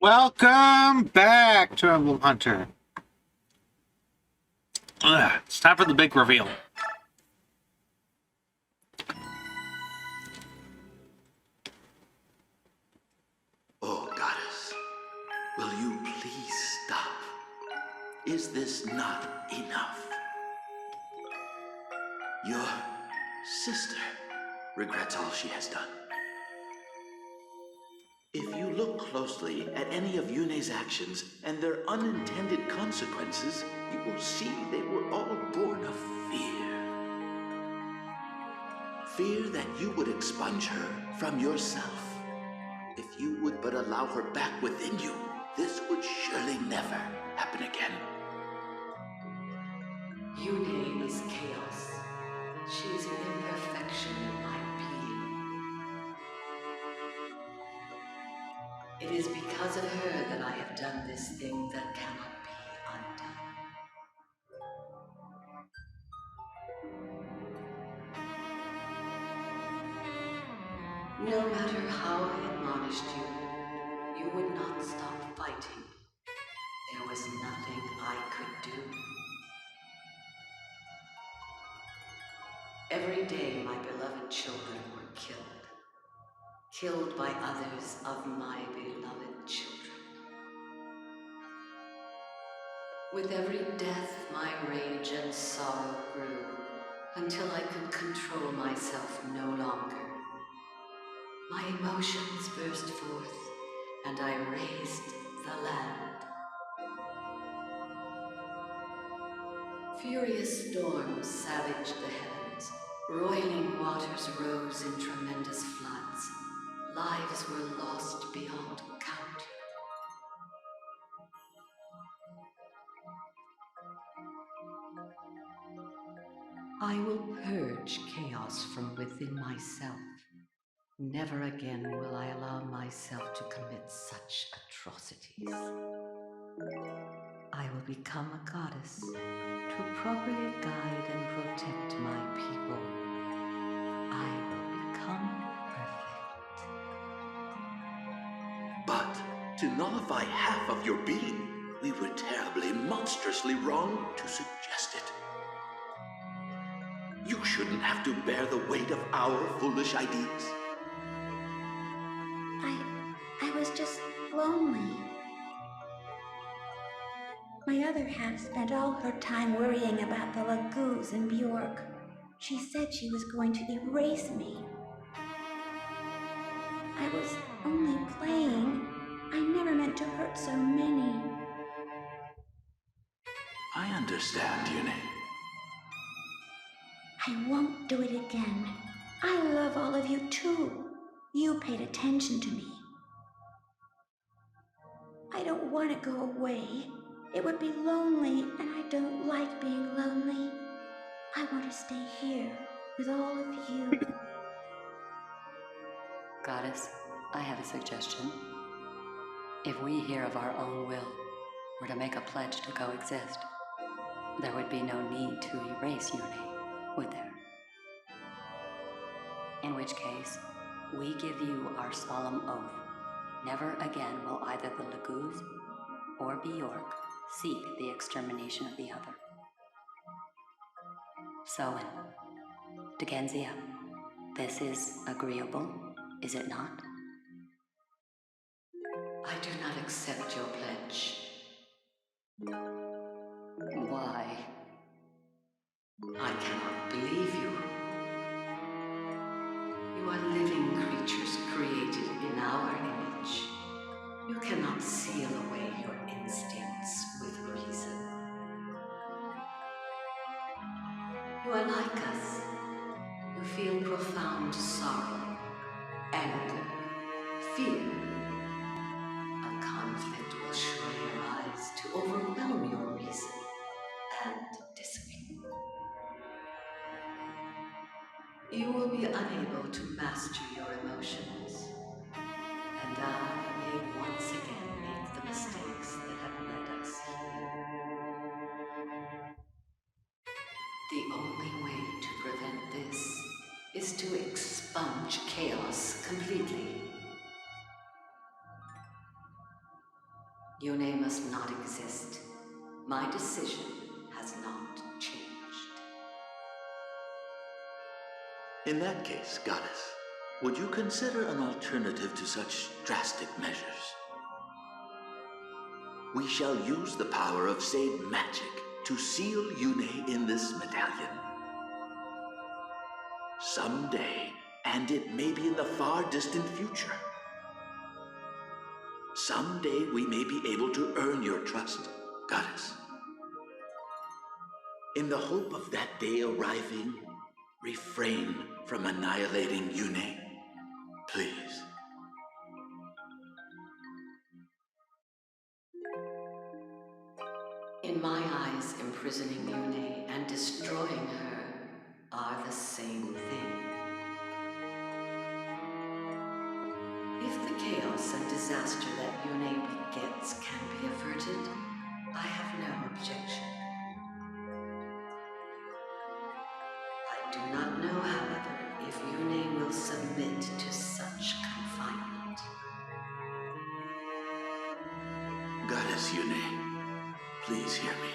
Welcome back to Emblem Hunter. It's time for the big reveal. Oh, goddess, will you please stop? Is this not enough? Your sister regrets all she has done. If you look closely at any of Yune's actions and their unintended consequences, you will see they were all born of fear. Fear that you would expunge her from yourself. If you would but allow her back within you, this would surely never happen again. Yune is chaos. She is an imperfection in my being. It is because of her that I have done this thing that cannot be undone. No matter how I admonished you, you would not stop fighting. There was nothing I could do. Every day my beloved children were killed by others of my beloved children. With every death, my rage and sorrow grew, until I could control myself no longer. My emotions burst forth, and I raised the land. Furious storms savaged the heavens. Roiling waters rose in tremendous floods. Lives were lost beyond count. I will purge chaos from within myself. Never again will I allow myself to commit such atrocities. I will become a goddess to properly guide and protect my people. I will become perfect. But to nullify half of your being, we were terribly, monstrously wrong to suggest it. You shouldn't have to bear the weight of our foolish ideas. I was just lonely. My other half spent all her time worrying about the Laguz and Bjork. She said she was going to erase me. I was only playing. I never meant to hurt so many. I understand, Yune. I won't do it again. I love all of you too. You paid attention to me. I don't want to go away. It would be lonely, and I don't like being lonely. I want to stay here with all of you. Goddess, I have a suggestion. If we here of our own will were to make a pledge to coexist, there would be no need to erase Yune, would there? In which case, we give you our solemn oath. Never again will either the Laguz or Bjork seek the extermination of the other. So, Degenzia, this is agreeable, is it not? I do not accept your pledge. Why? I cannot believe you. You are living creatures created in our image. You cannot seal away your instincts with reason. You are like us. You feel profound sorrow, anger, fear. A conflict will surely arise to overwhelm your reason and discipline. You will be unable to master your emotions, and I may once again make the mistakes that have led us here. The only way to prevent this is to expunge chaos completely. Yone must not exist. My decision has not changed. In that case, Goddess, would you consider an alternative to such drastic measures? We shall use the power of Sade magic to seal Yune in this medallion. Someday, and it may be in the far distant future, someday we may be able to earn your trust, Goddess. In the hope of that day arriving, refrain from annihilating Yune, please. In my eyes, imprisoning Yune and destroying her are the same thing. If the chaos and disaster that Yune begets can be averted, I have no objection. I do not know, however, if Yune will submit to such confinement. Goddess Yune, please hear me.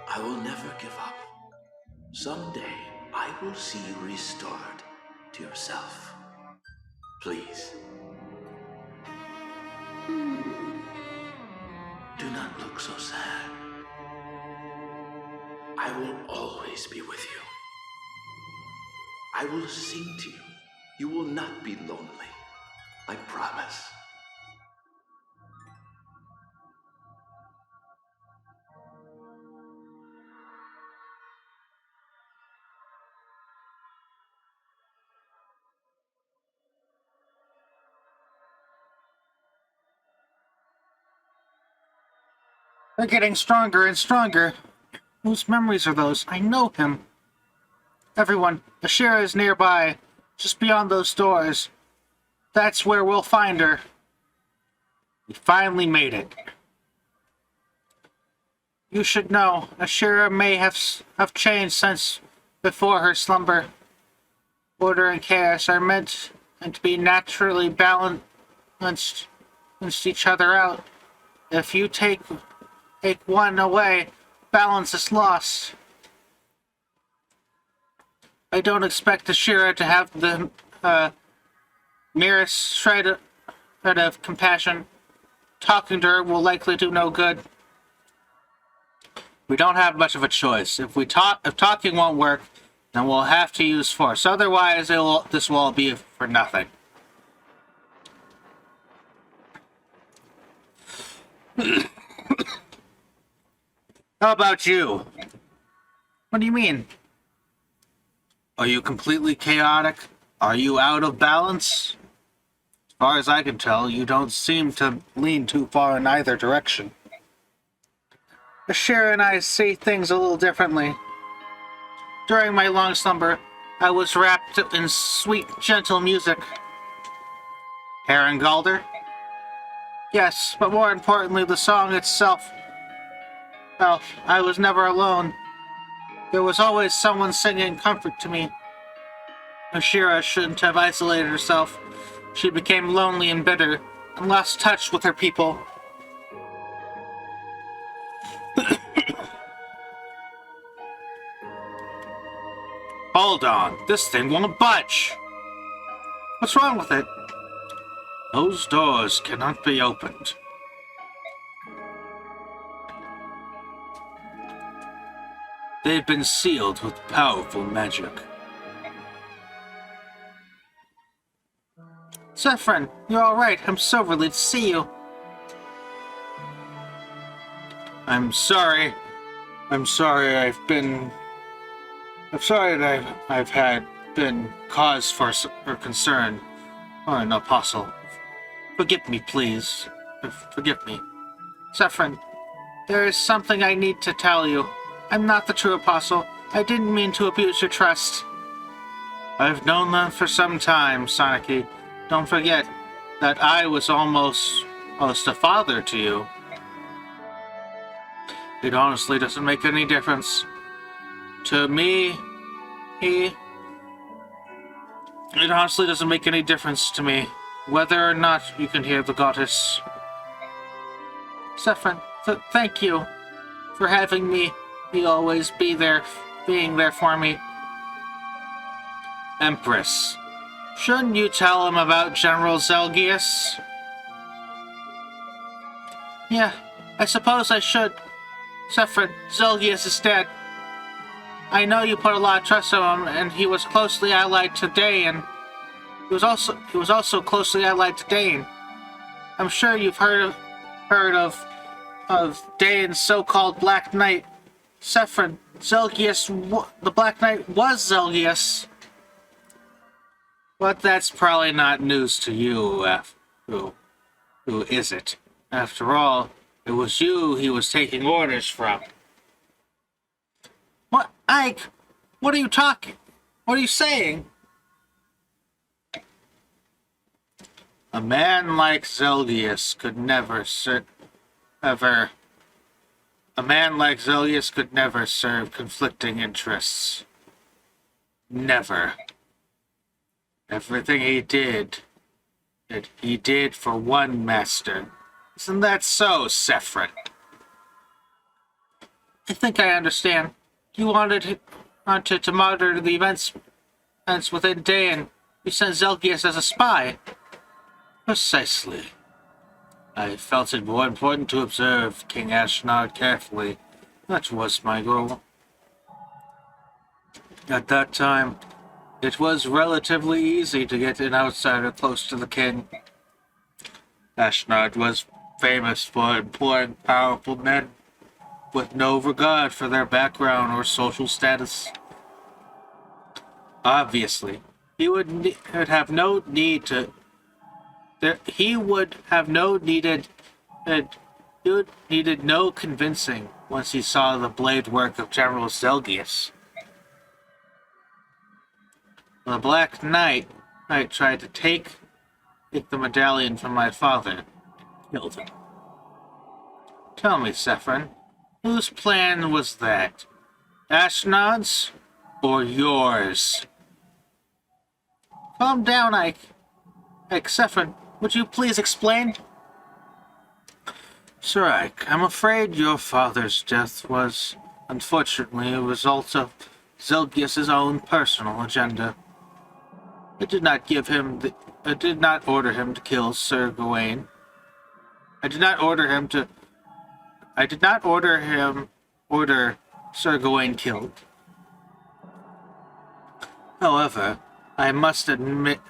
I will never give up. Someday, I will see you restored to yourself. Please. Do not look so sad. I will always be with you. I will sing to you. You will not be lonely. I promise. They're getting stronger and stronger. Whose memories are those? I know him. Everyone, Ashira is nearby, just beyond those doors. That's where we'll find her. We finally made it. You should know, Ashira may have changed since before her slumber. Order and chaos are meant to be naturally balanced each other out. If you take one away, balance is lost. I don't expect Ashira to have the merest shred of compassion. Talking to her will likely do no good. We don't have much of a choice. If talking won't work, then we'll have to use force. Otherwise, this will all be for nothing. How about you? What do you mean? Are you completely chaotic? Are you out of balance? As far as I can tell, you don't seem to lean too far in either direction. Ashira and I see things a little differently. During my long slumber, I was wrapped in sweet, gentle music. Galder? Yes, but more importantly, the song itself. Well, I was never alone. There was always someone singing comfort to me. Ashira shouldn't have isolated herself. She became lonely and bitter, and lost touch with her people. Hold on, this thing won't budge. What's wrong with it? Those doors cannot be opened. They've been sealed with powerful magic. Zephyrin, you're alright. I'm so relieved to see you. I'm sorry that I've had been cause for concern. Or an apostle. Forgive me, please. Forgive me. Zephyrin, there is something I need to tell you. I'm not the true apostle. I didn't mean to abuse your trust. I've known that for some time, Soniki. Don't forget that I was almost a father to you. It honestly doesn't make any difference. To me, it honestly doesn't make any difference to me whether or not you can hear the goddess. Saffron, thank you for having me. You always being there for me. Empress, shouldn't you tell him about General Zelgius? Yeah, I suppose I should. Saffron, Zelgius is dead. I know you put a lot of trust in him, and he was closely allied to Dane. He was also closely allied to Dane. I'm sure you've heard of Dane's so-called Black Knight. Saffron, Zelgius, the Black Knight was Zelgius. But that's probably not news to you, who is it? After all, it was you he was taking orders from. What, Ike? What are you talking? What are you saying? A man like Zelgius could never serve conflicting interests. Never. Everything he did for one master. Isn't that so, Saffron? I think I understand. You wanted to monitor the events within Daen. You sent Zelgius as a spy. Precisely. I felt it more important to observe King Ashnard carefully. That was my goal. At that time, it was relatively easy to get an outsider close to the king. Ashnard was famous for employing powerful men with no regard for their background or social status. Obviously, he would have no need to. He would needed no convincing once he saw the blade work of General Zelgius. The Black Knight tried to take the medallion from my father. Killed him. Tell me, Saffron, whose plan was that? Ashnod's or yours? Calm down, Ike. Saffron, would you please explain? Sir Ike, I'm afraid your father's death was, unfortunately, a result of Zelgius's own personal agenda. I did not order him to kill Sir Gawain. I did not order Sir Gawain killed. However, I must admit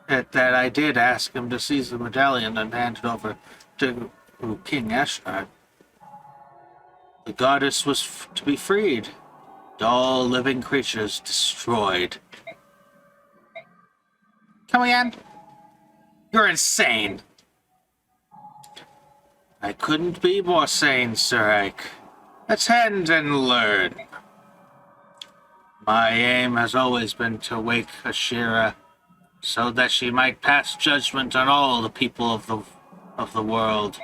that I did ask him to seize the medallion and hand it over to King Ashnard. The goddess was to be freed, and all living creatures destroyed. Come again? You're insane. I couldn't be more sane, Sir Ike. Attend and learn. My aim has always been to wake Ashira, so that she might pass judgment on all the people of the world.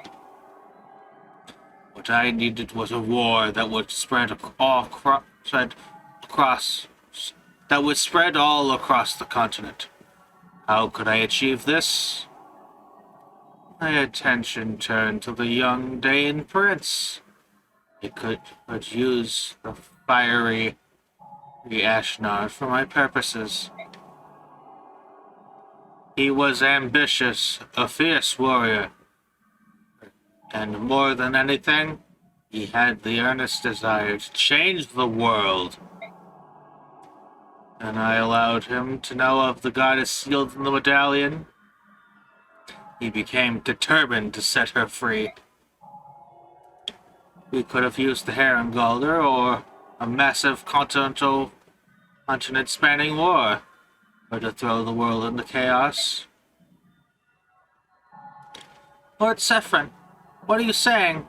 What I needed was a war that would spread all across the continent. How could I achieve this? My attention turned to the young Daen prince. I could use the fiery Ashnard for my purposes. He was ambitious, a fierce warrior, and more than anything, he had the earnest desire to change the world. And I allowed him to know of the goddess sealed in the medallion. He became determined to set her free. We could have used the Herrengalder or a massive continent-spanning war, or to throw the world into chaos. Lord Saffron, what are you saying?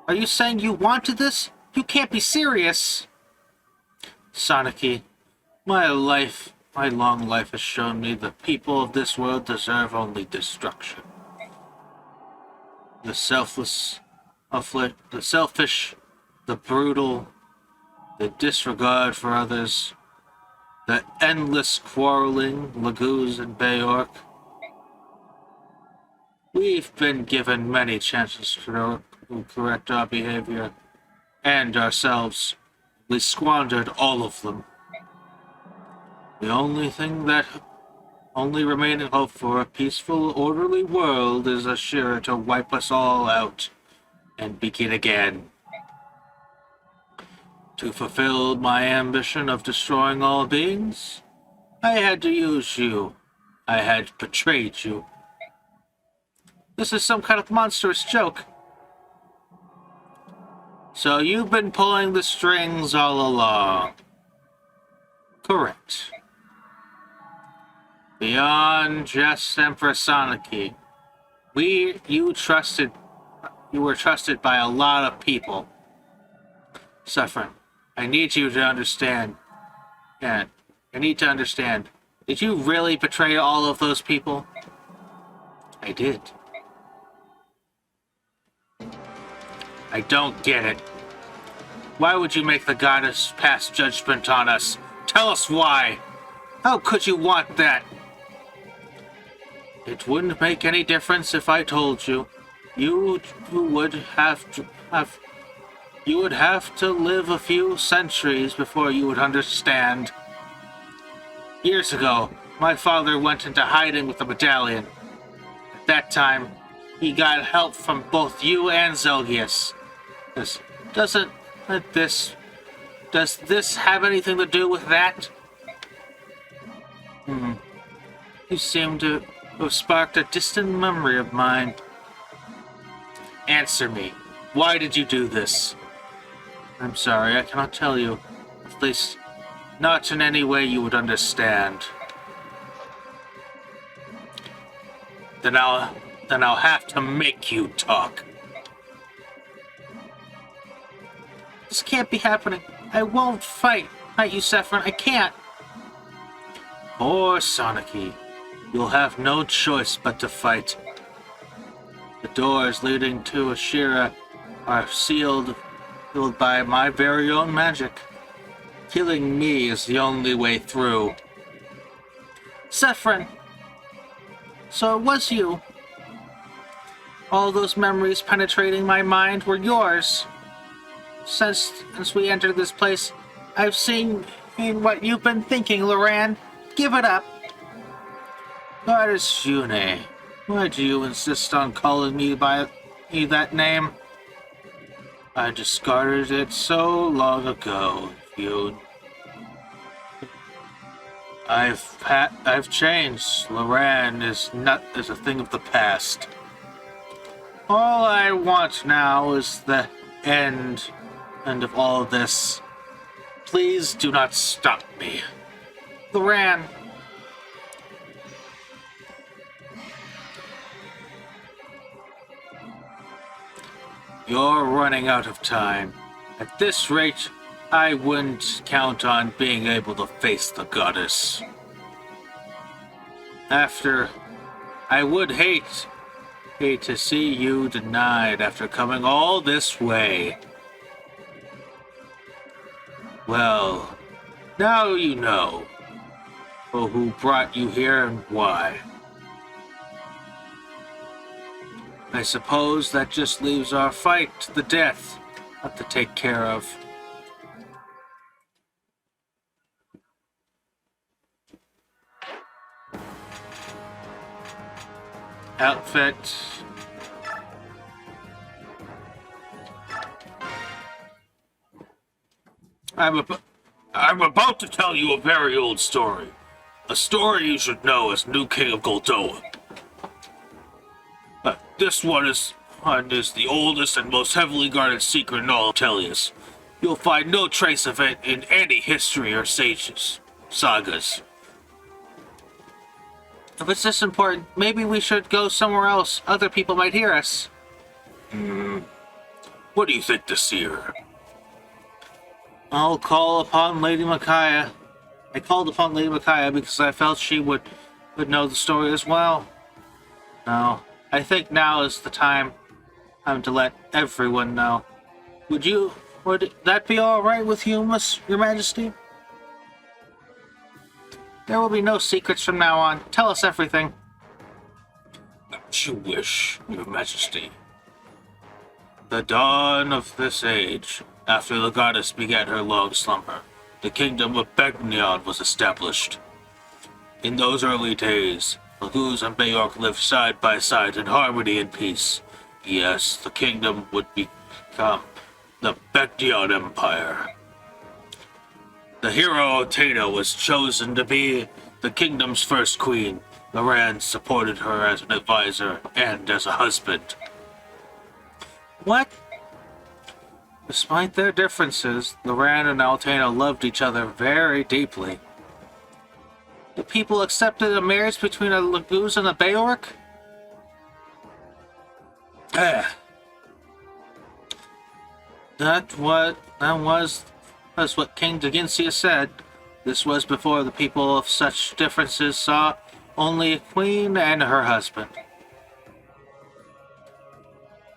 Are you saying you wanted this? You can't be serious. Soniki, my long life has shown me the people of this world deserve only destruction. The selfish, the brutal, the disregard for others, the endless quarreling, Laguz and Bayork. We've been given many chances to to correct our behavior and ourselves. We squandered all of them. The only remaining hope for a peaceful, orderly world is Ashira to wipe us all out and begin again. To fulfill my ambition of destroying all beings, I had to use you. I had betrayed you. This is some kind of monstrous joke. So you've been pulling the strings all along. Correct. Beyond just Empress Soniki, you were trusted by a lot of people. Suffering, I need you to understand. And I need to understand. Did you really betray all of those people? I did. I don't get it. Why would you make the goddess pass judgment on us? Tell us why. How could you want that? It wouldn't make any difference if I told you. You would have to live a few centuries before you would understand. Years ago, my father went into hiding with the medallion. At that time, he got help from both you and Zelgius. Does this have anything to do with that? You seem to have sparked a distant memory of mine. Answer me. Why did you do this? I'm sorry, I cannot tell you. At least, not in any way you would understand. Then I'll have to make you talk. This can't be happening. I won't fight you, Saffron. I can't. Poor Soniki. You'll have no choice but to fight. The doors leading to Ashira are sealed by my very own magic. Killing me is the only way through. Saffron! So it was you. All those memories penetrating my mind were yours. Since we entered this place, I've seen what you've been thinking, Loran. Give it up. Goddess Yune, why do you insist on calling me by that name? I discarded it so long ago, Yune. I've changed. Loran is a thing of the past. All I want now is the end of all of this. Please do not stop me. Loran. You're running out of time. At this rate, I wouldn't count on being able to face the goddess. I would hate to see you denied after coming all this way. Well, now you know who brought you here and why. I suppose that just leaves our fight to the death to take care of. Outfit. I'm about to tell you a very old story. A story you should know as new king of Goldoa. This one is the oldest and most heavily guarded secret in all of Tellius. You'll find no trace of it in any history or sagas. If it's this important, maybe we should go somewhere else. Other people might hear us. What do you think, Desir? I'll call upon Lady Micaiah. I called upon Lady Micaiah because I felt she would know the story as well. No, I think now is the time to let everyone know. Would that be all right with you, Your Majesty? There will be no secrets from now on. Tell us everything. As you wish, Your Majesty. The dawn of this age, after the goddess began her long slumber, the kingdom of Begnion was established. In those early days, Laguz and Beork lived side by side in harmony and peace. Yes, the kingdom would become the Begnion Empire. The hero Otena was chosen to be the kingdom's first queen. Loran supported her as an advisor and as a husband. What? Despite their differences, Loran and Altena loved each other very deeply. The people accepted a marriage between a Laguz and a Beork? That was what King Daginsia said. This was before the people of such differences saw only a queen and her husband.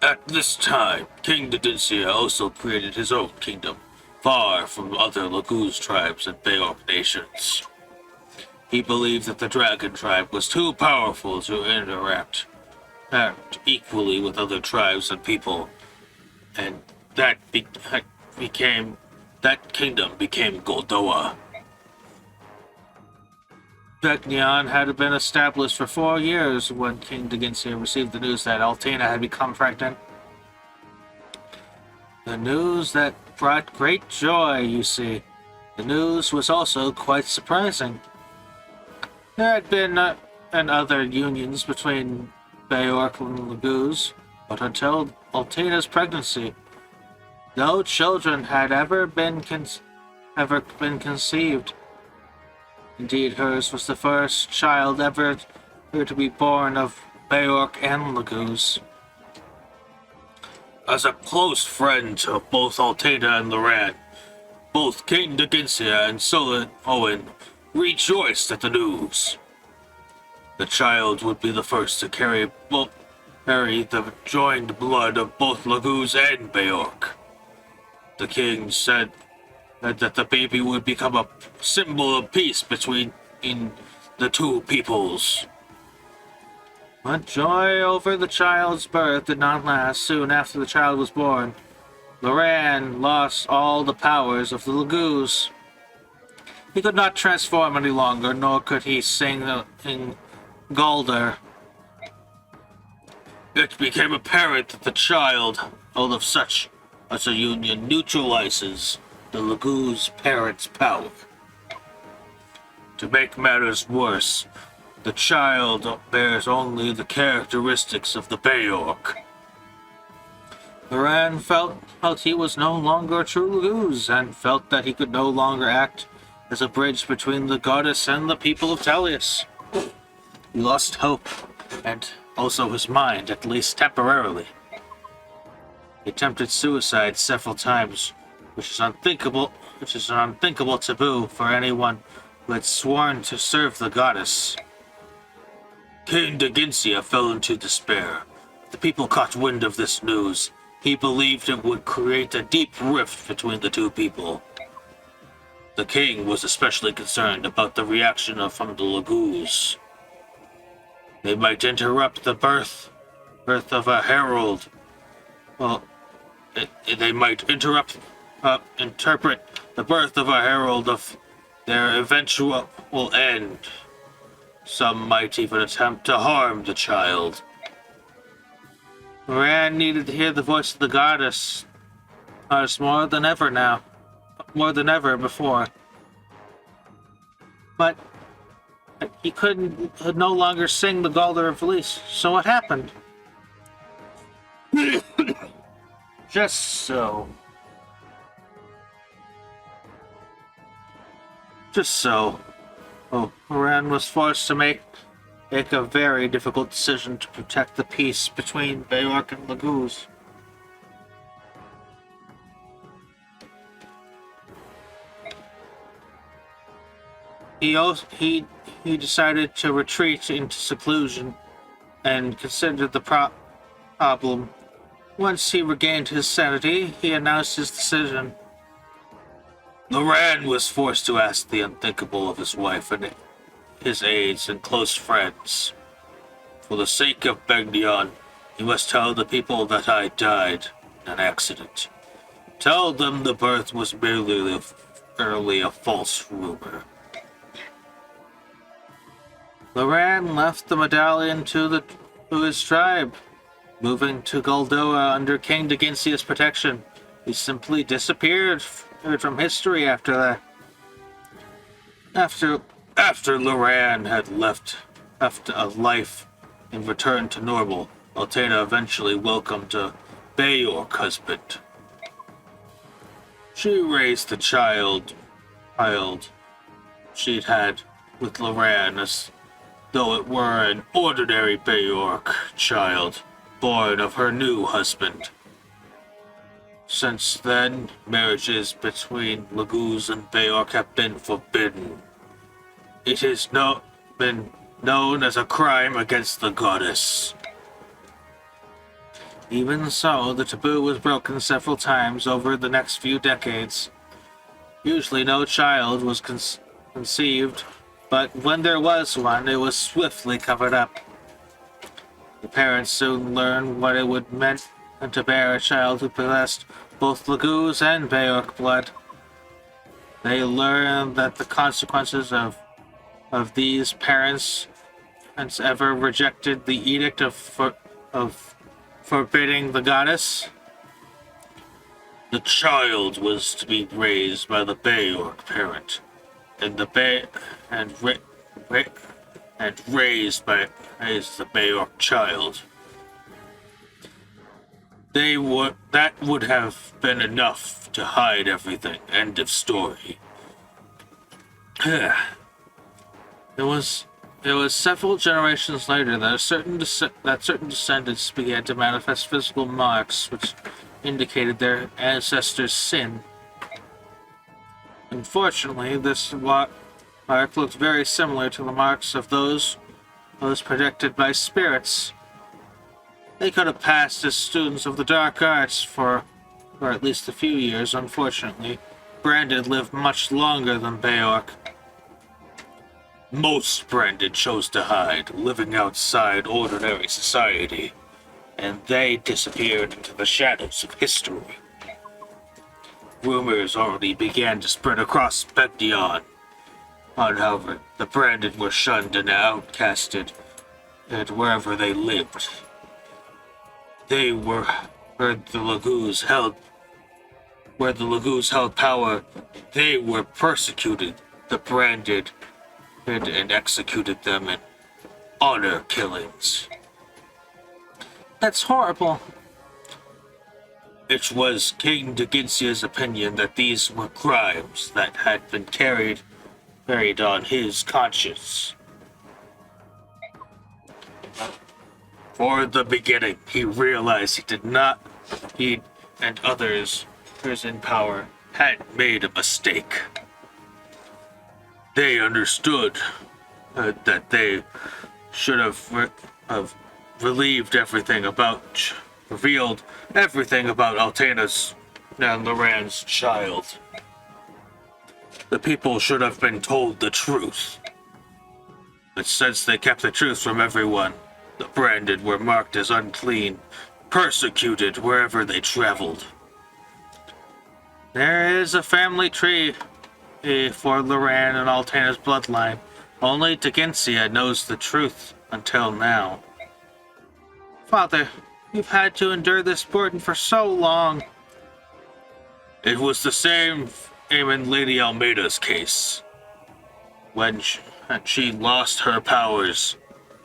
At this time, King Daginsia also created his own kingdom, far from other Laguz tribes and Beork nations. He believed that the Dragon tribe was too powerful to interact equally with other tribes and people, and that kingdom became Goldoa. Begnion had been established for 4 years when King Daginsia received the news that Altena had become pregnant. The news that brought great joy, you see. The news was also quite surprising. There had been other unions between Beork and Laguz, but until Altena's pregnancy, no children had ever been conceived. Indeed, hers was the first child ever to be born of Beork and Laguz. As a close friend of both Altena and Loran, both King Daginsia and Solon Owen rejoiced at the news. The child would be the first to carry the joined blood of both Laguz and Beork. The king said that the baby would become a symbol of peace between the two peoples. But joy over the child's birth did not last. Soon after the child was born, Loran lost all the powers of the Laguz. He could not transform any longer, nor could he sing in Galdar. It became apparent that the child, out of such as a union, neutralizes the Laguz parent's power. To make matters worse, the child bears only the characteristics of the Beork. Loran felt he was no longer a true Laguz, and felt that he could no longer act as a bridge between the goddess and the people of Talius. He lost hope, and also his mind, at least temporarily. He attempted suicide several times, which is an unthinkable taboo for anyone who had sworn to serve the goddess. King Daginsia fell into despair. The people caught wind of this news. He believed it would create a deep rift between the two people. The king was especially concerned about the reaction from the Laguz. They might interrupt the birth of a herald. Well, they might interpret the birth of a herald of their eventual end. Some might even attempt to harm the child. Loran needed to hear the voice of the goddess more than ever before. But he could no longer sing the Galdar of Release. So what happened? Just so. Loran was forced to make a very difficult decision to protect the peace between Beork and Laguz. He decided to retreat into seclusion and considered the problem. Once he regained his sanity, he announced his decision. Loran was forced to ask the unthinkable of his wife and his aides and close friends. For the sake of Begnion, he must tell the people that I died, an accident. Tell them the birth was merely a false rumor. Loran left the medallion to his tribe, moving to Goldoa under King Deginsia's protection. He simply disappeared from history after that. After Loran had left a life and returned to normal, Altena eventually welcomed a Beork husband. She raised the child she'd had with Loran as though it were an ordinary Beork child born of her new husband. Since then, marriages between Laguz and Beork have been forbidden. It has been known as a crime against the goddess. Even so, the taboo was broken several times over the next few decades. Usually no child was conceived, but when there was one, it was swiftly covered up. The parents soon learned what it would mean to bear a child who possessed both Laguz and Beork blood. They learned that the consequences of these parents ever rejected the edict of forbidding the goddess. The child was to be raised by the Beork parent, and raised as the Beork child. That would have been enough to hide everything. End of story. It was several generations later that certain descendants began to manifest physical marks which indicated their ancestors' sin. Unfortunately, this mark looked very similar to the marks of those predicted by spirits. They could have passed as students of the dark arts for at least a few years. Unfortunately, Branded lived much longer than Beork. Most Branded chose to hide, living outside ordinary society, and they disappeared into the shadows of history. Rumors already began to spread across Begdion on how the Branded were shunned and outcasted and wherever they lived. They were where the Laguz held power. They were persecuted the Branded and executed them in honor killings. That's horrible. It was King Deginsia's opinion that these were crimes that had been carried on his conscience. For the beginning, he realized he and others in power had made a mistake. They understood that they should have revealed everything about Altena's and Loran's child. The people should have been told the truth. But since they kept the truth from everyone, the Branded were marked as unclean, persecuted wherever they traveled. There is a family tree for Loran and Altena's bloodline. Only Deginsia knows the truth until now. Father, you've had to endure this burden for so long. It was the same in Lady Almeida's case. When she lost her powers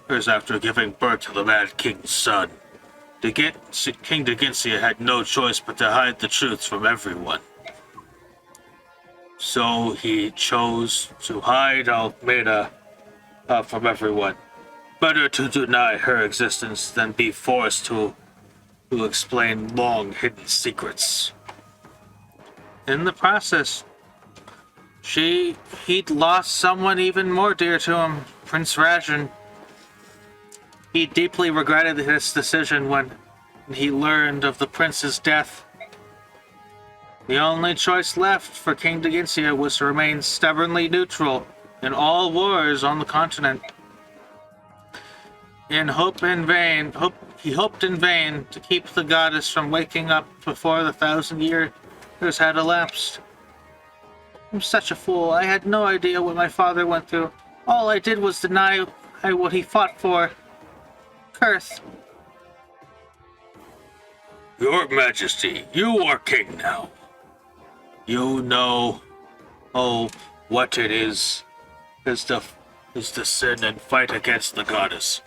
after giving birth to the Mad King's son. King Deginsia had no choice but to hide the truth from everyone. So he chose to hide Almeida from everyone. Better to deny her existence than be forced to explain long-hidden secrets. In the process, he'd lost someone even more dear to him, Prince Rajan. He deeply regretted his decision when he learned of the prince's death. The only choice left for King Deginsia was to remain stubbornly neutral in all wars on the continent. He hoped in vain to keep the goddess from waking up before the 1,000 years had elapsed. I'm such a fool. I had no idea what my father went through. All I did was deny what he fought for. Kurth. Your Majesty, you are king now. You know, what it is to sin and fight against the goddess.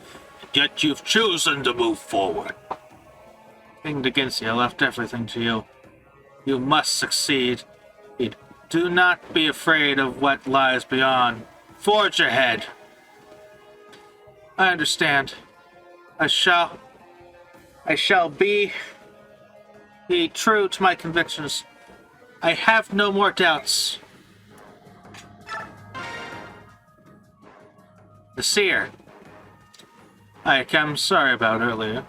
Yet you've chosen to move forward. King Deginsi, I left everything to you. You must succeed. Do not be afraid of what lies beyond. Forge ahead. I understand. I shall be true to my convictions. I have no more doubts. The seer. I'm sorry about earlier.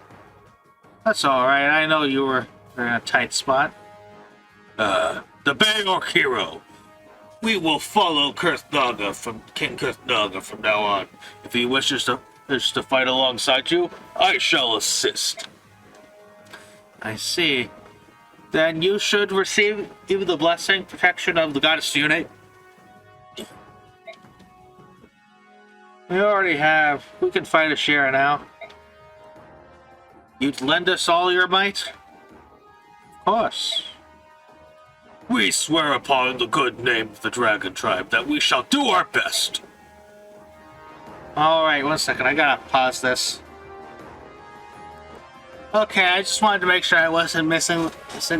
That's alright, I know you were in a tight spot. The Bay-Orc hero. We will follow King Kurthnaga from now on. If he wishes to fight alongside you, I shall assist. I see. Then you should receive the blessing, protection of the goddess Yune. We already have. We can fight Ashira now. You'd lend us all your might? Of course. We swear upon the good name of the Dragon Tribe that we shall do our best. Alright, 1 second. I gotta pause this. Okay, I just wanted to make sure I wasn't missing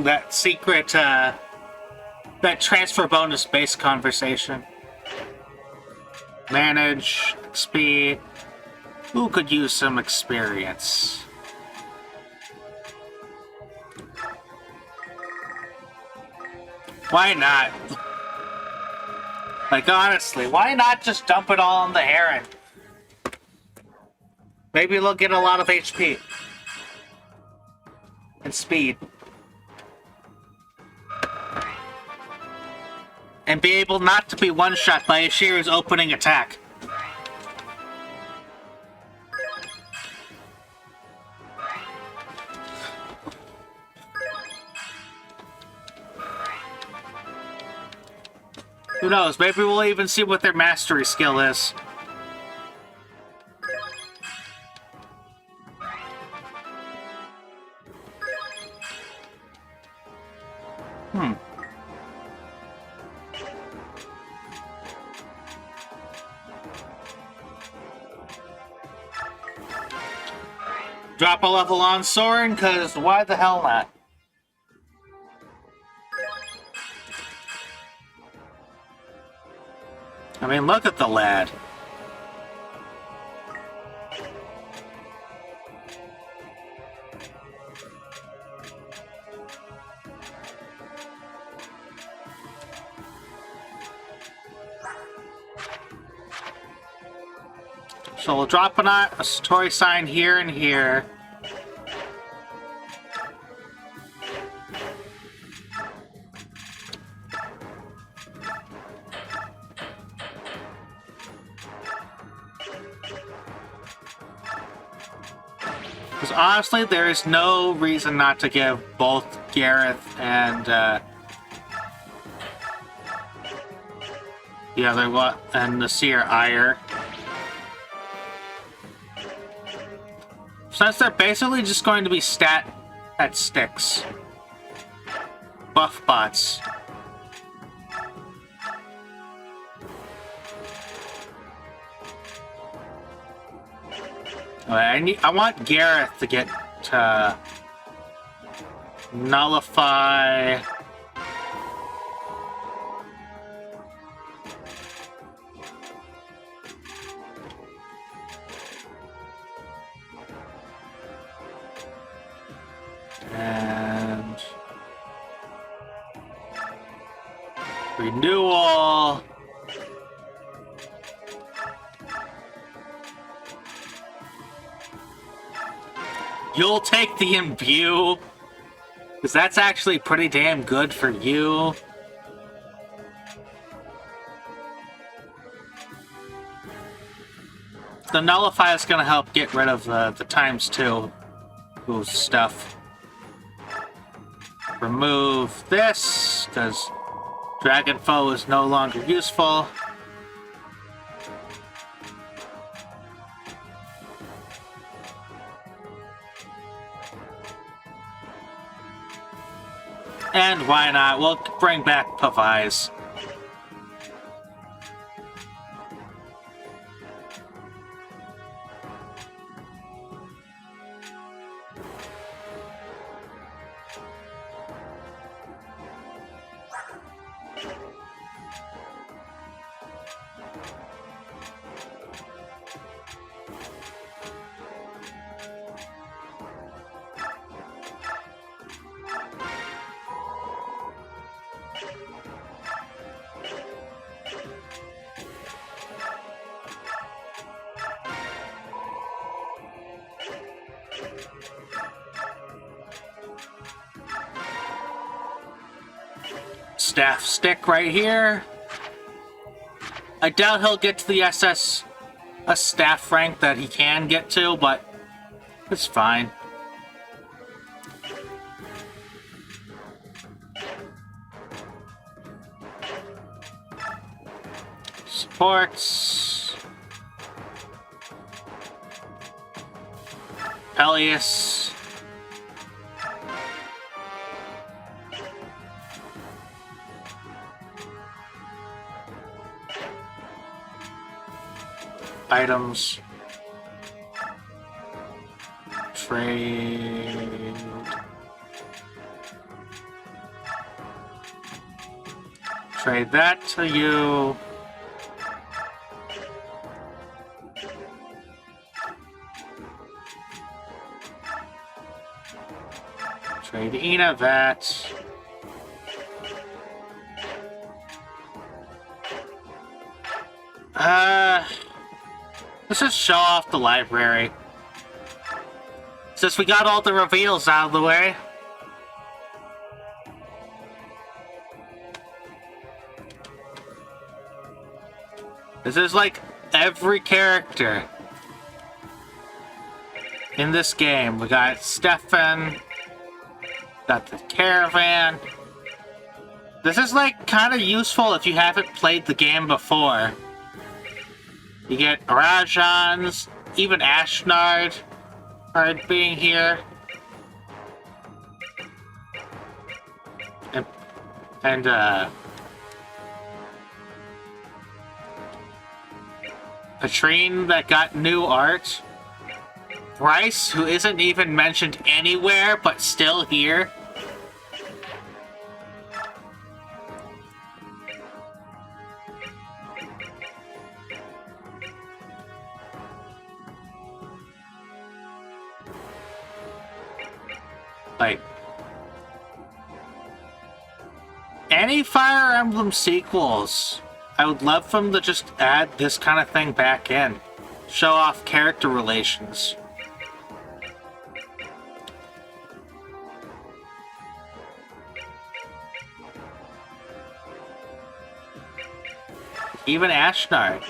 that secret, that transfer bonus base conversation. Manage, speed. Who could use some experience? Why not? Like, honestly, why not just dump it all on the Heron? Maybe they'll get a lot of HP. And speed. And be able not to be one-shot by Ashira's opening attack. Who knows? Maybe we'll even see what their mastery skill is. Drop a level on Soren, because why the hell not? I mean, look at the lad. So we'll drop a Satori sign here and here. Because honestly, there is no reason not to give both Gareth and the other one and the Seer Ire. Since they're basically just going to be stat at sticks. Buff bots. I want Gareth to get to nullify. And renewal. You'll take the imbue, because that's actually pretty damn good for you. the nullify is gonna help get rid of the ×2 stuff. Remove this, because Dragon Foe is no longer useful. And why not? We'll bring back Pavise. Staff stick right here. I doubt he'll get to the SS a staff rank that he can get to, but it's fine. Supports. Peleus. Items. Trade. Trade that to you. Trade Ina that. Let's just show off the library. Since we got all the reveals out of the way. This is like every character in this game. We got Stefan, got the caravan. This is like kind of useful if you haven't played the game before. You get Rajans, even Ashnard are being here. And Patrine that got new art. Bryce, who isn't even mentioned anywhere, but still here. Like, any Fire Emblem sequels, I would love for them to just add this kind of thing back in. Show off character relations. Even Ashnard.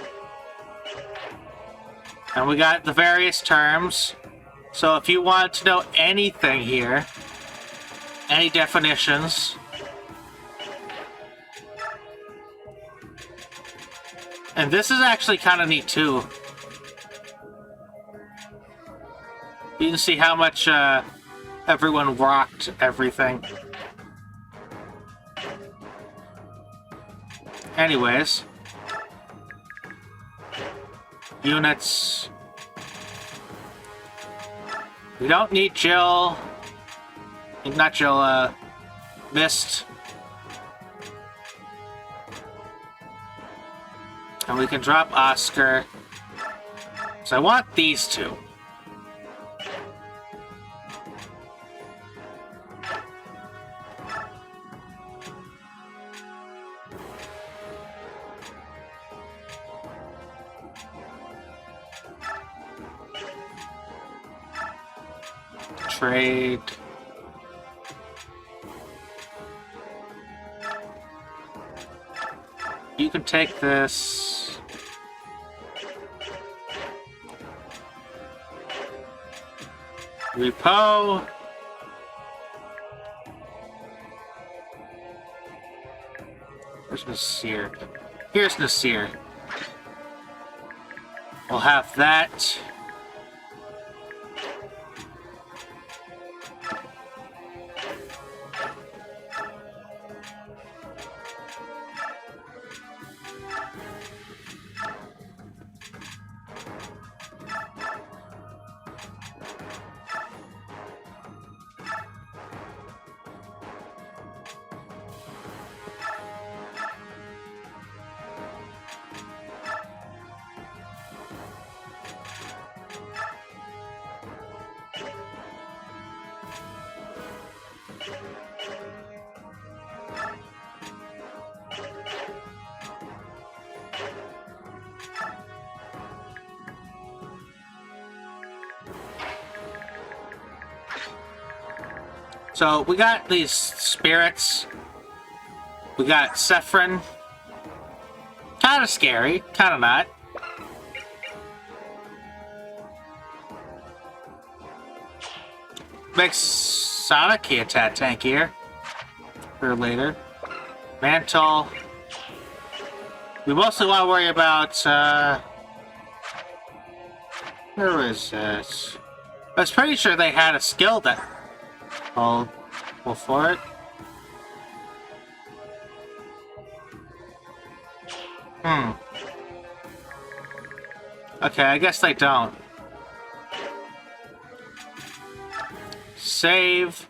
And we got the various terms. So if you want to know anything here, any definitions, and this is actually kind of neat too. You can see how much everyone rocked everything. Anyways, units. We don't need Jill. Not Jill, Mist. And we can drop Oscar. So I want these two. Trade. You can take this. Repo. Where's Nasir? Here's Nasir. We'll have that. So we got these spirits. We got Sephron. Kind of scary, kind of not. Makes Sonic a tad tankier for later. Mantle. We mostly want to worry about, where is this? I was pretty sure they had a skill that called for it. Okay, I guess they don't. Save.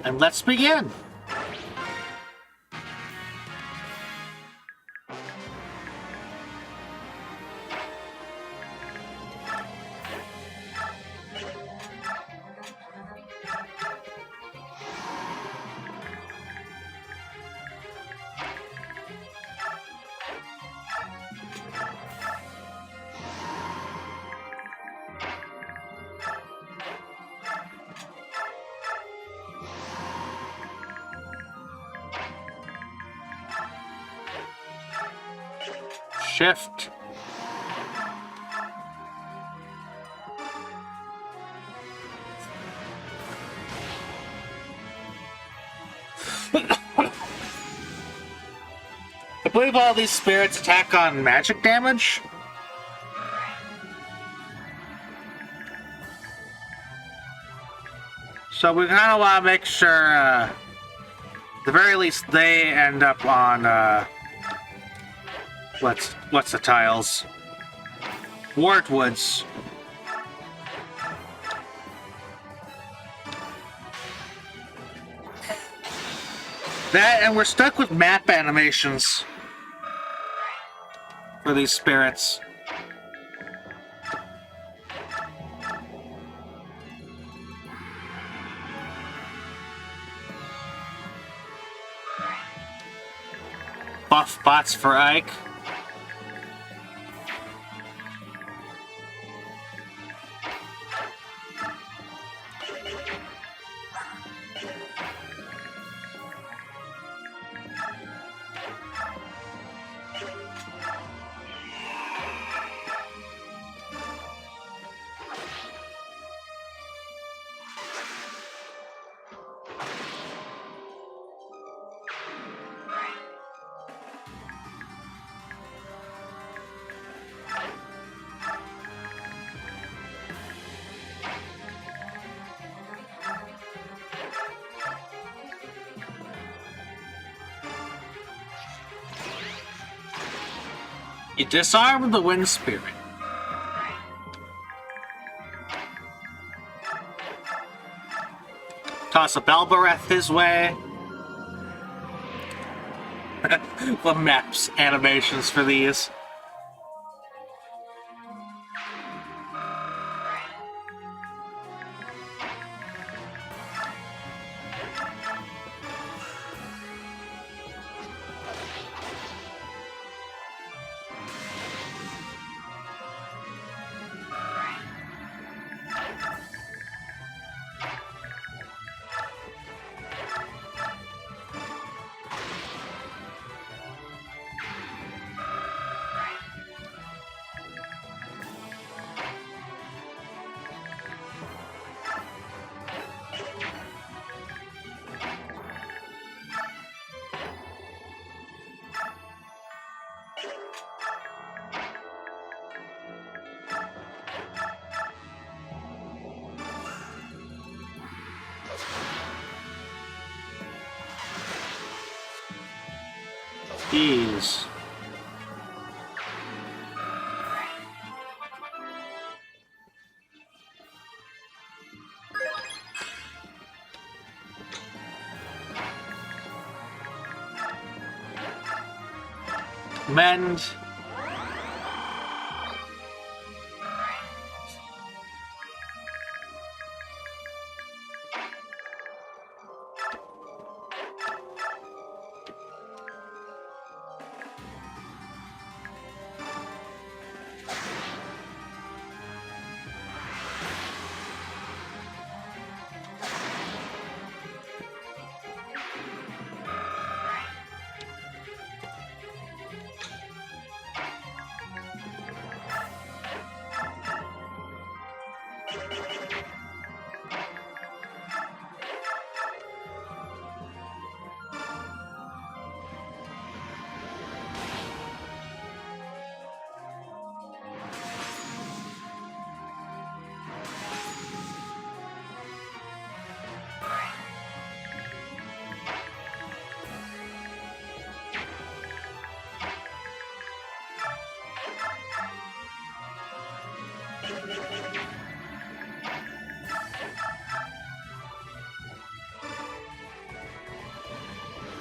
And let's begin. Shift. I believe all these spirits attack on magic damage. So we kind of want to make sure, at the very least, they end up on, what's the tiles? Wardwoods. That, and we're stuck with map animations for these spirits. Buff bots for Ike. You disarm the wind spirit. Toss a Belbereth his way. The maps animations for these. Ease. Mend.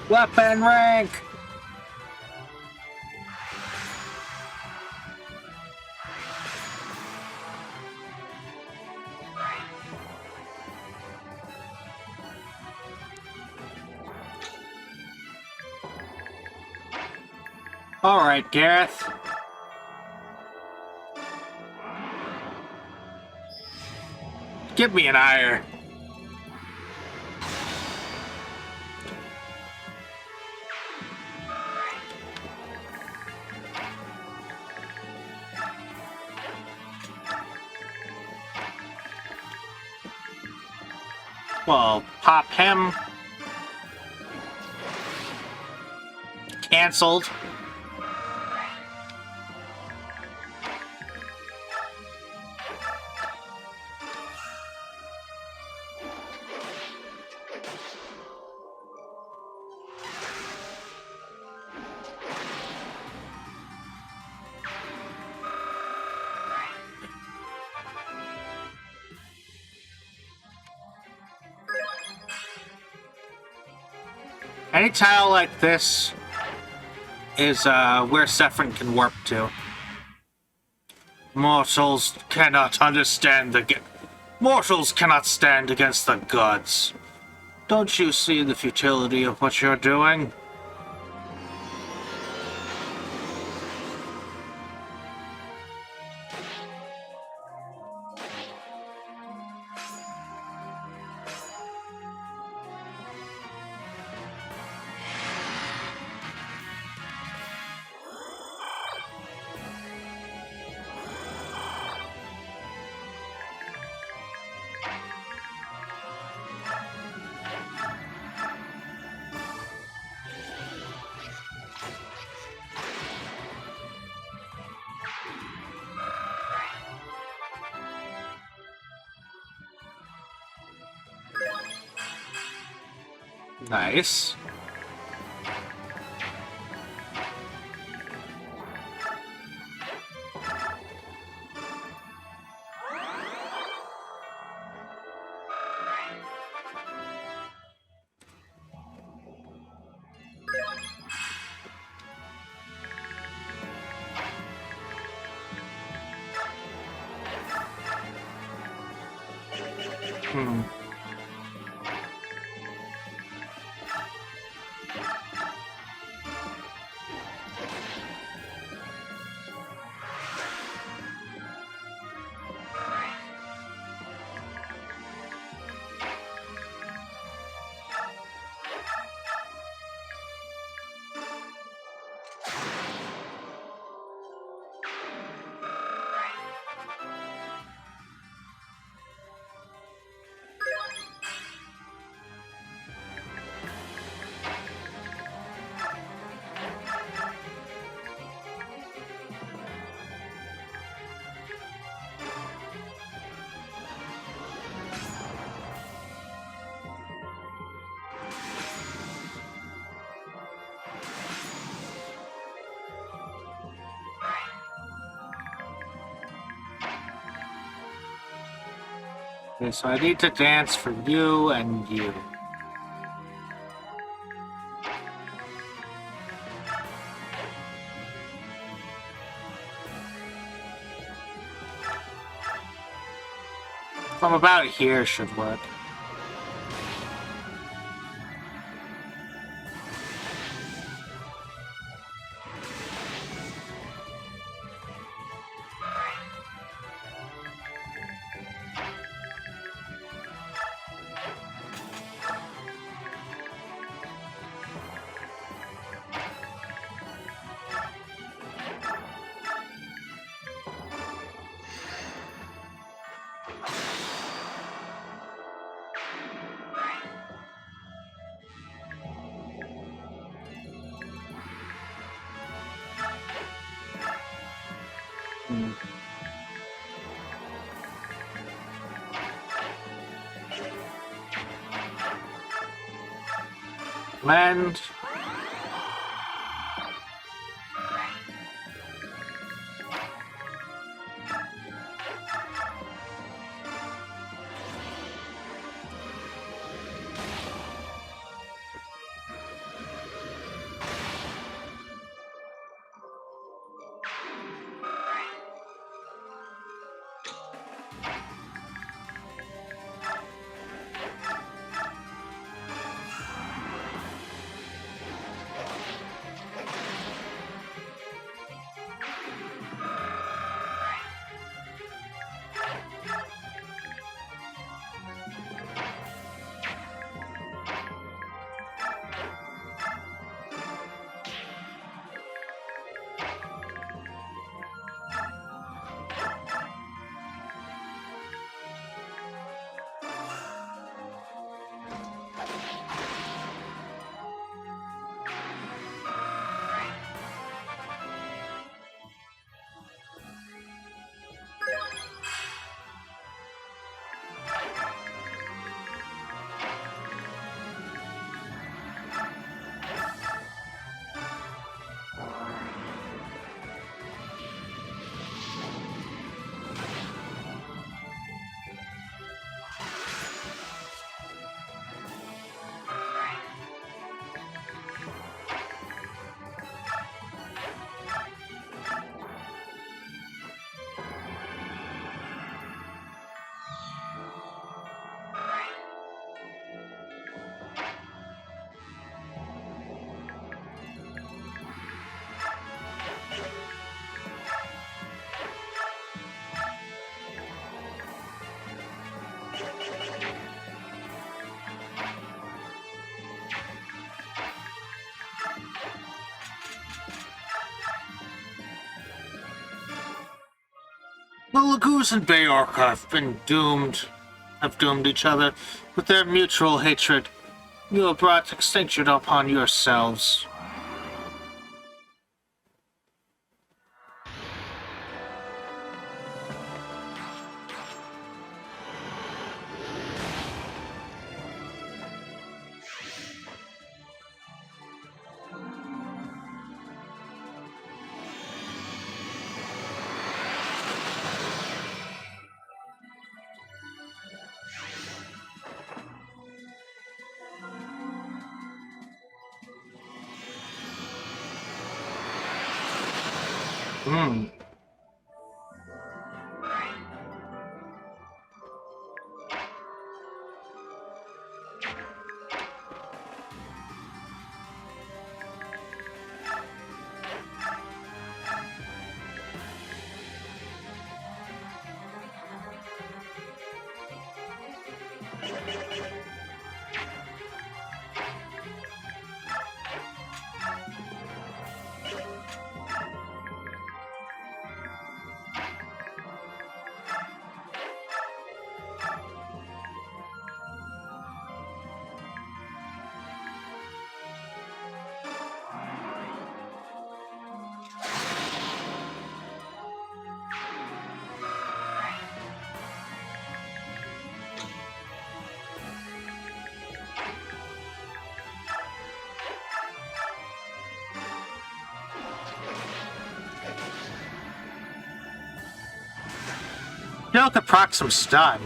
Weapon rank! Alright, Gareth. Give me an ire. Well, pop him. Cancelled. Any tile like this is where Sephiroth can warp to. Mortals cannot stand against the gods. Don't you see the futility of what you're doing? Nice. Okay, so I need to dance for you and you. From about here should work. And the Lagoos and Bayork have doomed each other with their mutual hatred. You have brought extinction upon yourselves. Hmm. You know, could proc some stun.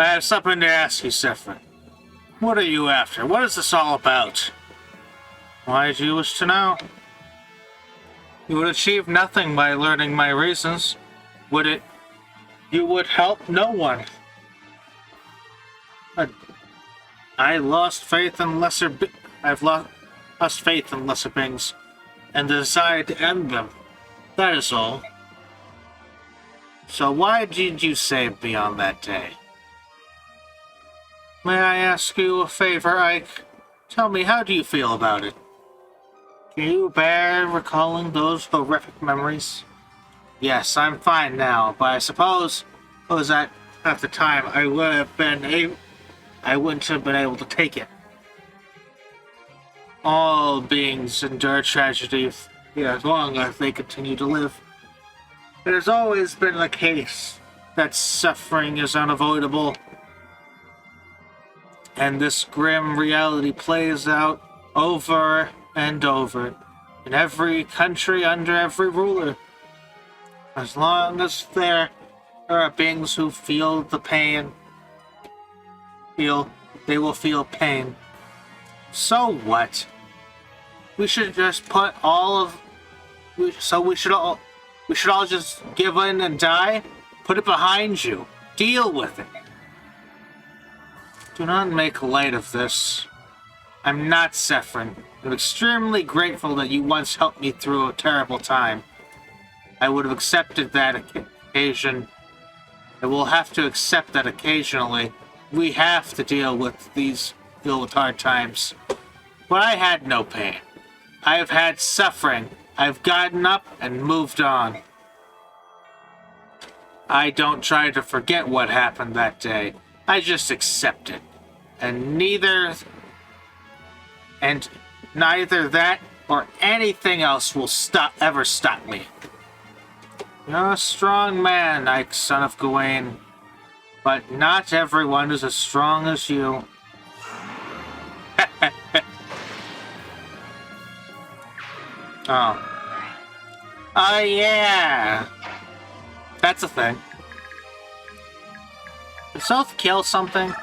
I have something to ask you, Sephron. What are you after? What is this all about? Why do you wish to know? You would achieve nothing by learning my reasons. Would it? You would help no one. I lost faith in I've lost faith in lesser beings, and the desire to end them. That is all. So why did you save me on that day? May I ask you a favor, Ike? Tell me, how do you feel about it? Can you bear recalling those horrific memories? Yes, I'm fine now, but I suppose it was at the time I wouldn't have been able to take it. All beings endure tragedy as long as they continue to live. It has always been the case that suffering is unavoidable, and this grim reality plays out over and over in every country under every ruler. As long as there are beings who feel the pain, they will feel pain. So what? We should just put we should all just give in and die? Put it behind you. Deal with it. Do not make light of this. I'm not Sephron. I'm extremely grateful that you once helped me through a terrible time. I would have accepted that occasion. I will have to accept that occasionally we have to deal with hard times. But I had no pain. I have had suffering. I've gotten up and moved on. I don't try to forget what happened that day. I just accept it. And neither that or anything else will ever stop me. You're a strong man, Ike, son of Gawain. But not everyone is as strong as you. Oh. Oh, yeah. That's a thing. Did Soph kill something?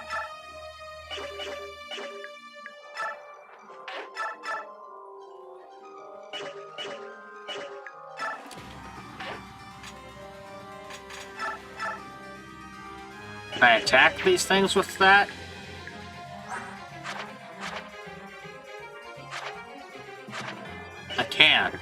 Can I attack these things with that? I can.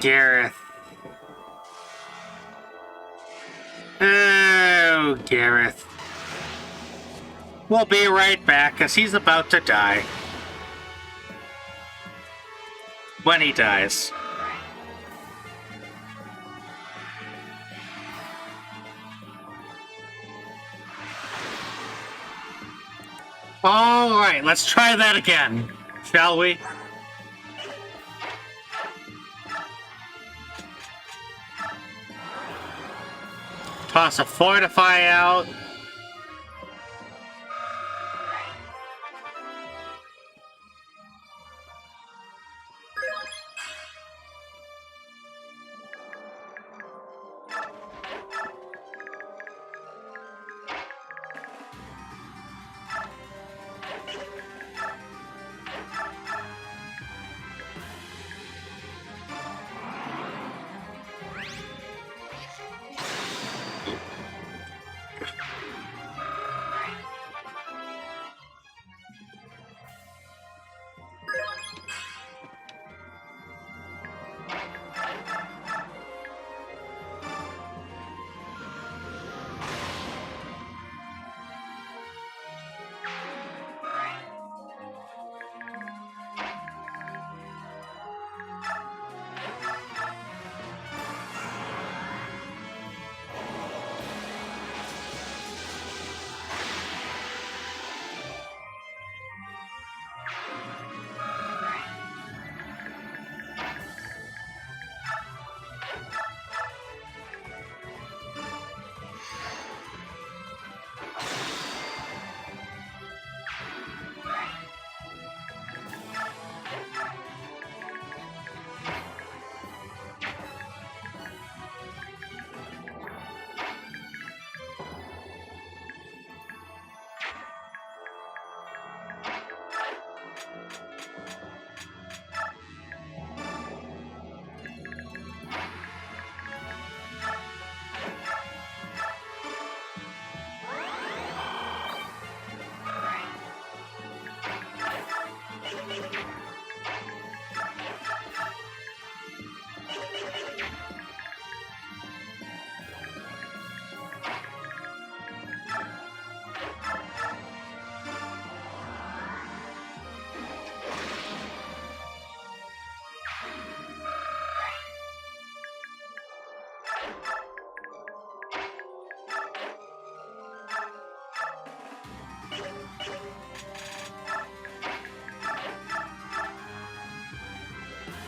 Gareth. Oh, Gareth. We'll be right back, because he's about to die. When he dies. Alright, let's try that again, shall we? Toss a fortify out.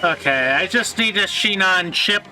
Okay, I just need a Shinon chip.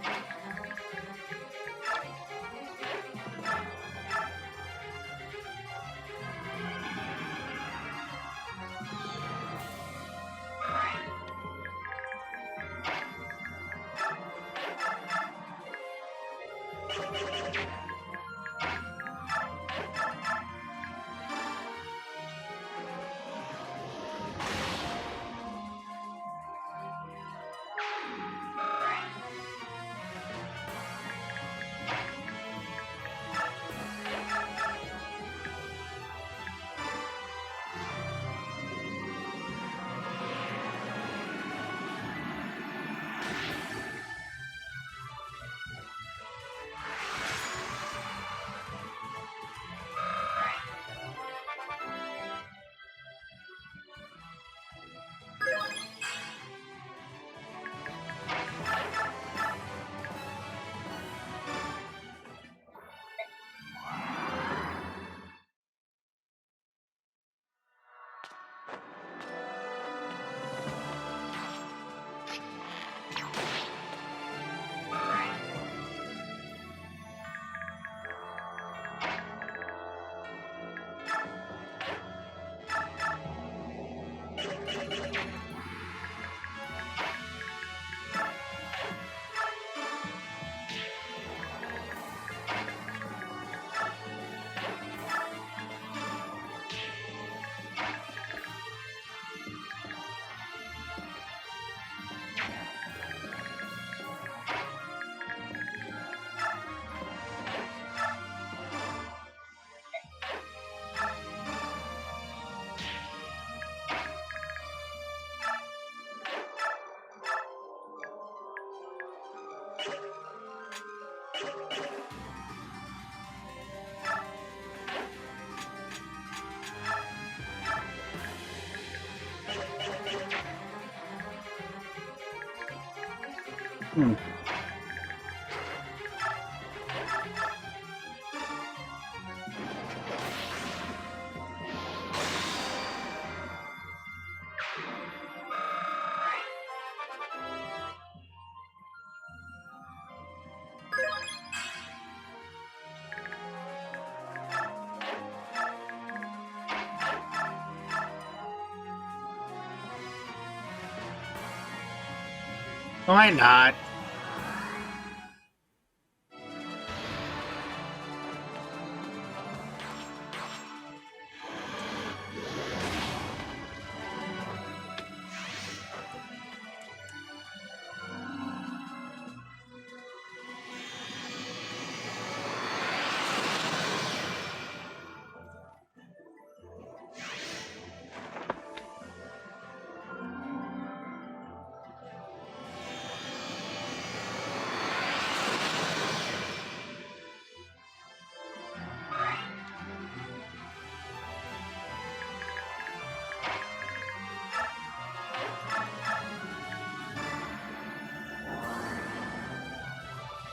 Why not?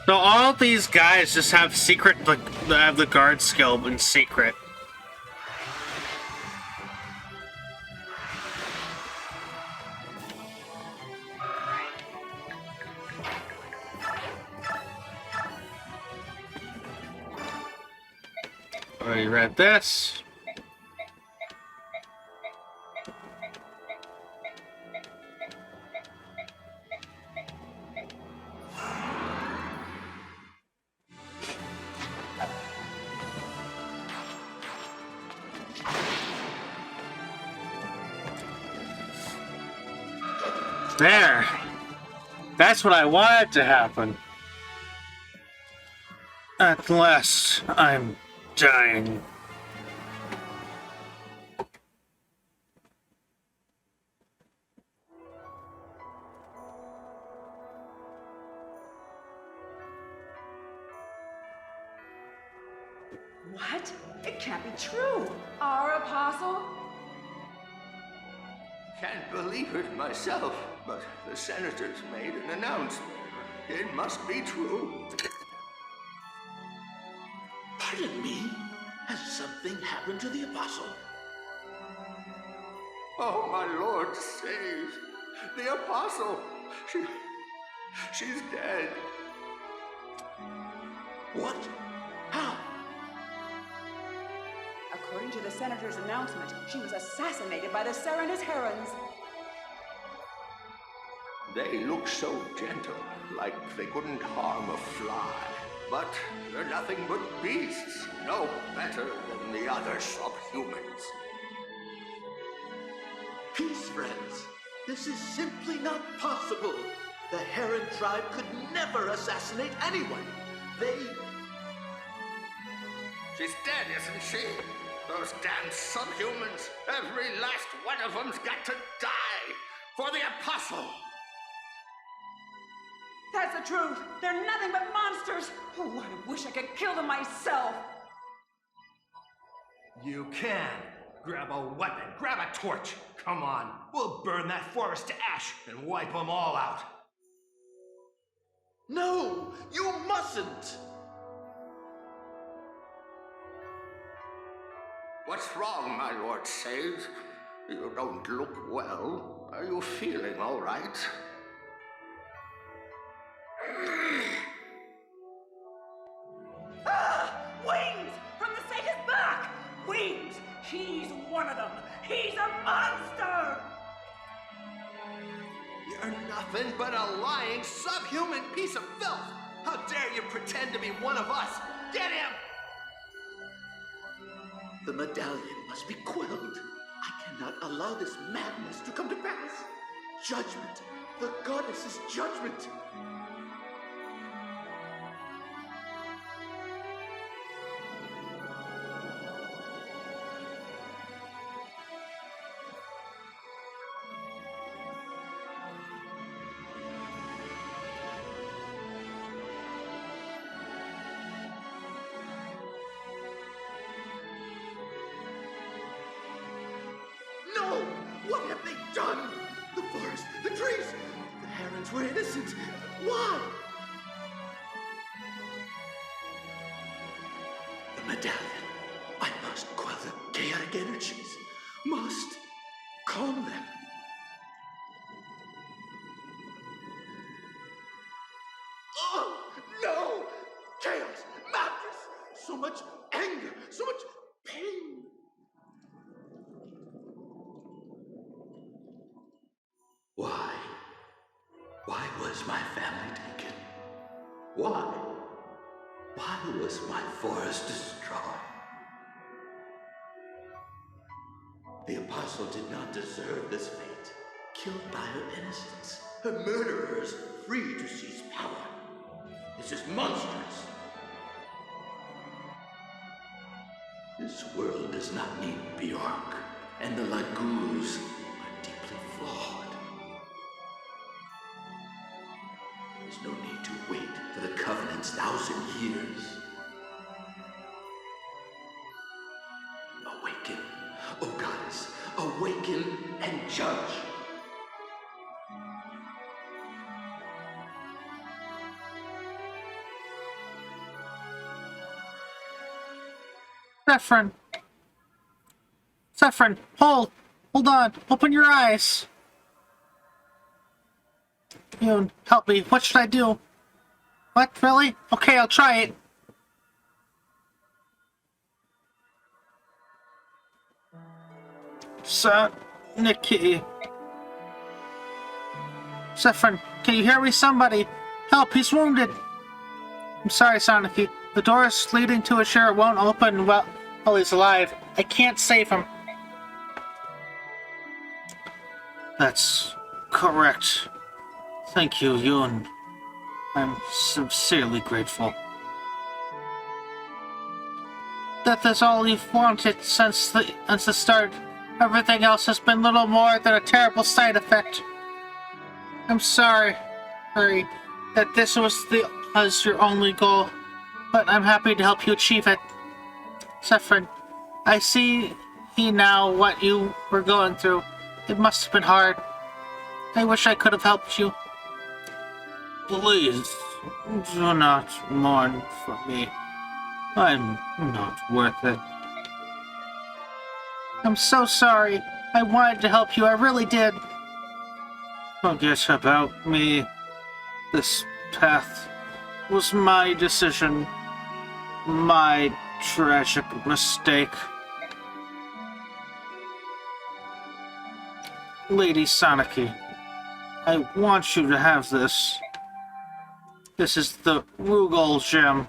So all these guys just have secret, like, have the guard skill in secret. Already read this. There. That's what I wanted to happen. At last, I'm dying. What? It can't be true. Our apostle? Can't believe it myself, but the senators made an announcement. It must be true. Pardon me? Has something happened to the apostle? Oh, my lord, save! The apostle! She's dead. What? How? According to the Senator's announcement, she was assassinated by the Serenus Herons. They look so gentle, like they couldn't harm a fly. But they're nothing but beasts, no better than the other subhumans. Peace, friends. This is simply not possible. The Heron tribe could never assassinate anyone. They... She's dead, isn't she? Those damn subhumans, every last one of them's got to die for the Apostle. That's the truth. They're nothing but monsters. Oh, I wish I could kill them myself. You can. Grab a weapon, grab a torch. Come on, we'll burn that forest to ash and wipe them all out. No, you mustn't. What's wrong, my Lord Sage? You don't look well. Are you feeling all right? Wings! From the Sage's back! Wings! He's one of them! He's a monster! You're nothing but a lying, subhuman piece of filth! How dare you pretend to be one of us? Get him! The medallion must be quelled. I cannot allow this madness to come to pass. Judgment. The goddess's judgment. No! What have they done? The forest, the trees, the herons were innocent. Why? The medallion. I must quell the chaotic energies. Must calm them. Oh, no! Chaos, madness, so much anger, so much pain. Why? Why was my family taken? Why? Why was my forest destroyed? The apostle did not deserve this fate. Killed by her innocence. Her murderers free to seize power. This is monstrous. This world does not need Bjork, and the Lagoos are deeply flawed. There's no need to wait for the Covenant's 1,000 years. Awaken, O goddess, awaken and judge. Saffron, hold on, open your eyes. You help me, what should I do? What, really? Okay, I'll try it. Nikki. Saffron, can you hear me? Somebody! Help, he's wounded! I'm sorry, Sonic. The doors leading to his chair won't open while he's alive. I can't save him. That's correct. Thank you, Yoon. I'm sincerely grateful. Death is all you've wanted since the start. Everything else has been little more than a terrible side effect. I'm sorry, Harry, that this was your only goal, but I'm happy to help you achieve it. Saffron, I see now what you were going through. It must have been hard. I wish I could have helped you. Please, do not mourn for me. I'm not worth it. I'm so sorry. I wanted to help you, I really did. Forget about me. This path was my decision. My tragic mistake. Lady Soniki, I want you to have this. This is the Rugal gem,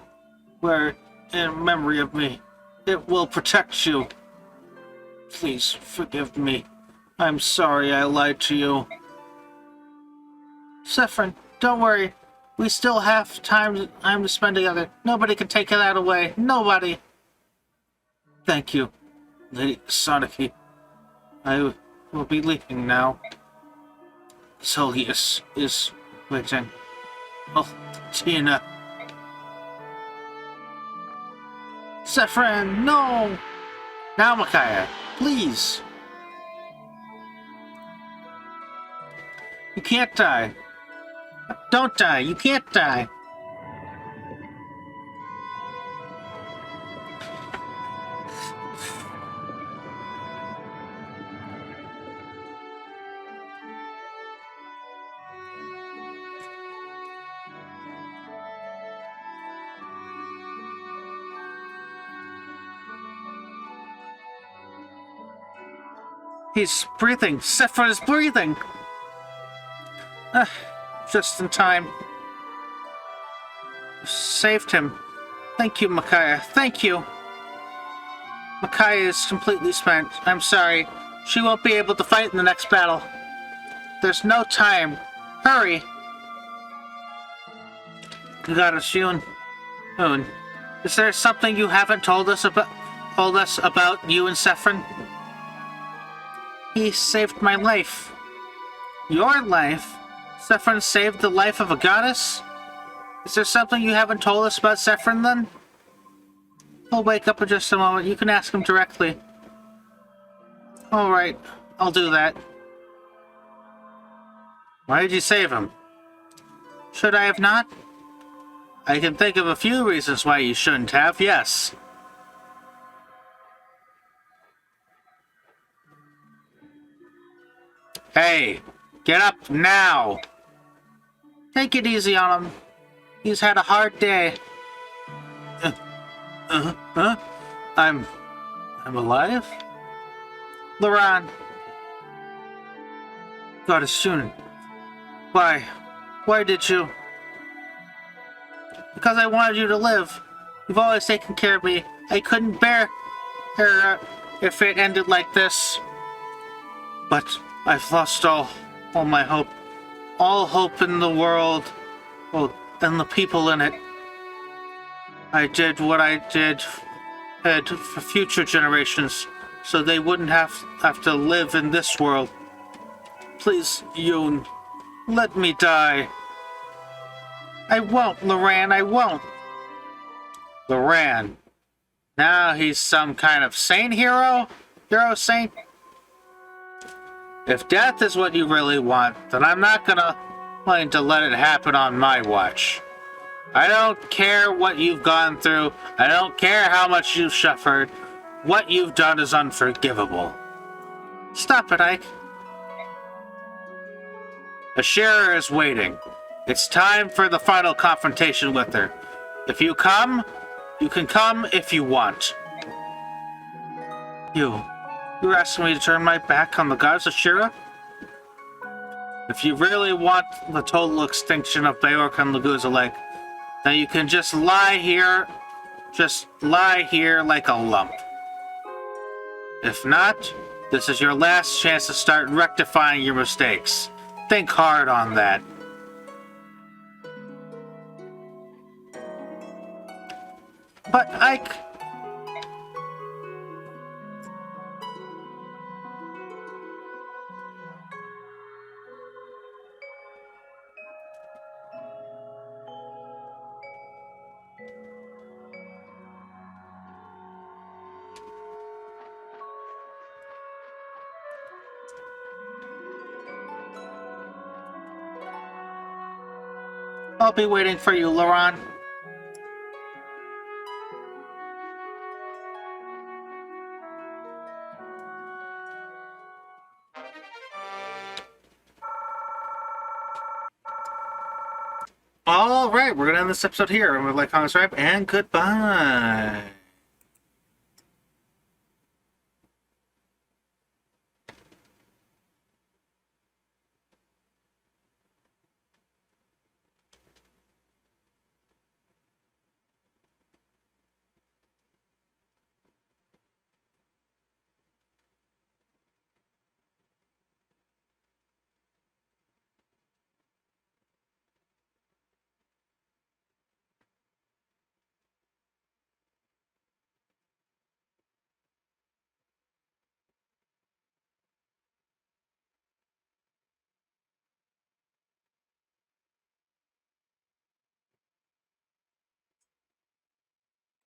where, in memory of me, it will protect you. Please forgive me. I'm sorry I lied to you. Saffron, don't worry. We still have time to spend together. Nobody can take that away. Nobody. Thank you, Lady Soniki. I will be leaving now. Solius is waiting. Oh, Tina. Saffron, no! Now, Micaiah, please. You can't die. Don't die. You can't die. He's breathing. Saffron is breathing. Just in time. Saved him. Thank you, Micaiah. Thank you. Micaiah is completely spent. I'm sorry. She won't be able to fight in the next battle. There's no time. Hurry. You got us, Yoon. Yoon, is there something you haven't told us about you and Saffron? He saved my life. Your life? Saffron saved the life of a goddess? Is there something you haven't told us about Saffron, then? He'll wake up in just a moment. You can ask him directly. Alright, I'll do that. Why did you save him? Should I have not? I can think of a few reasons why you shouldn't have, yes. Hey, get up now! Take it easy on him. He's had a hard day. I'm alive? Laran. Goddess Shunin. Why did you? Because I wanted you to live. You've always taken care of me. I couldn't bear her if it ended like this. But I've lost all my hope. All hope in the world. Well, and the people in it. I did what I did for future generations, so they wouldn't have to live in this world. Please, Yoon, let me die. I won't, Laran, I won't. Laran. Now he's some kind of saint hero? Hero saint? If death is what you really want, then I'm not gonna mind to let it happen on my watch. I don't care what you've gone through. I don't care how much you've suffered. What you've done is unforgivable. Stop it, Ike. Ashera is waiting. It's time for the final confrontation with her. If you come, you can come if you want. You're asking me to turn my back on the goddess Ashera? If you really want the total extinction of Beork and Laguzalek, then you can just lie here like a lump. If not, this is your last chance to start rectifying your mistakes. Think hard on that. But Ike... I'll be waiting for you, Laran. All right, we're gonna end this episode here. Remember to like, comment, subscribe, and goodbye.